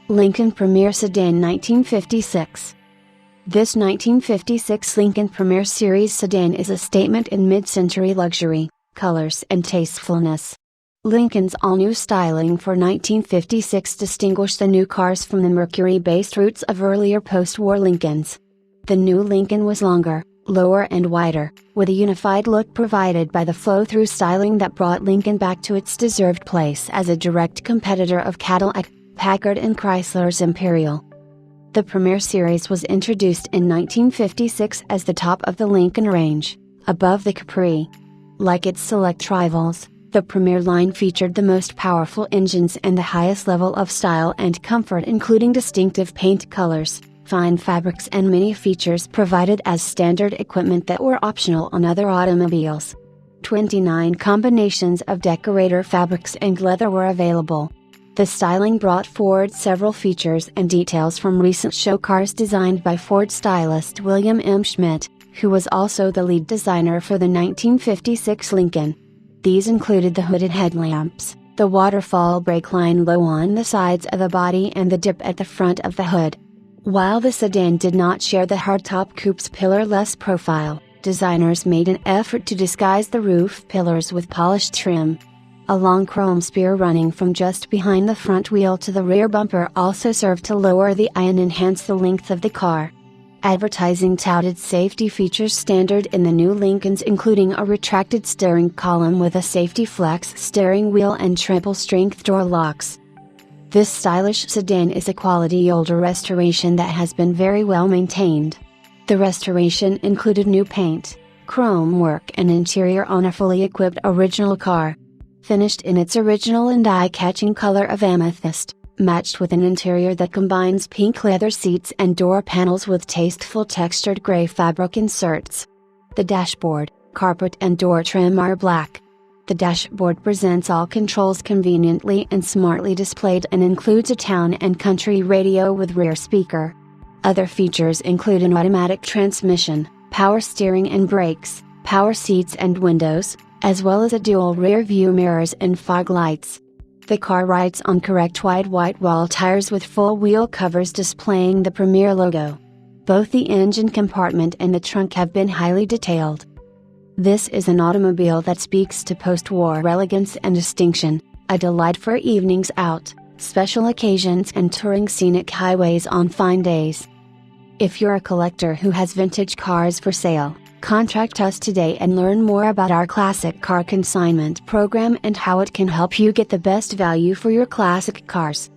Lincoln Premier Sedan 1956. This 1956 Lincoln Premier Series sedan is a statement in mid-century luxury, colors and tastefulness. Lincoln's all-new styling for 1956 distinguished the new cars from the Mercury-based roots of earlier post-war Lincolns. The new Lincoln was longer, lower and wider, with a unified look provided by the flow-through styling that brought Lincoln back to its deserved place as a direct competitor of Cadillac, Packard and Chrysler's Imperial. The Premier Series was introduced in 1956 as the top of the Lincoln range, above the Capri. Like its select rivals, the Premier line featured the most powerful engines and the highest level of style and comfort, including distinctive paint colors, fine fabrics and many features provided as standard equipment that were optional on other automobiles. 29 combinations of decorator fabrics and leather were available. The styling brought forward several features and details from recent show cars designed by Ford stylist William M. Schmidt, who was also the lead designer for the 1956 Lincoln. These included the hooded headlamps, the waterfall brake line low on the sides of the body and the dip at the front of the hood. While the sedan did not share the hardtop coupe's pillar-less profile, designers made an effort to disguise the roof pillars with polished trim. A long chrome spear running from just behind the front wheel to the rear bumper also served to lower the eye and enhance the length of the car. Advertising touted safety features standard in the new Lincolns, including a retracted steering column with a safety flex steering wheel and triple-strength door locks. This stylish sedan is a quality older restoration that has been very well maintained. The restoration included new paint, chrome work and interior on a fully equipped original car. Finished in its original and eye-catching color of amethyst, matched with an interior that combines pink leather seats and door panels with tasteful textured gray fabric inserts. The dashboard, carpet and door trim are black. The dashboard presents all controls conveniently and smartly displayed and includes a town and country radio with rear speaker. Other features include an automatic transmission, power steering and brakes, power seats and windows, as well as a dual rear view mirrors and fog lights. The car rides on correct wide white wall tires with full wheel covers displaying the Premier logo. Both the engine compartment and the trunk have been highly detailed. This is an automobile that speaks to post-war elegance and distinction, a delight for evenings out, special occasions and touring scenic highways on fine days. If you're a collector who has vintage cars for sale, contact us today and learn more about our classic car consignment program and how it can help you get the best value for your classic cars.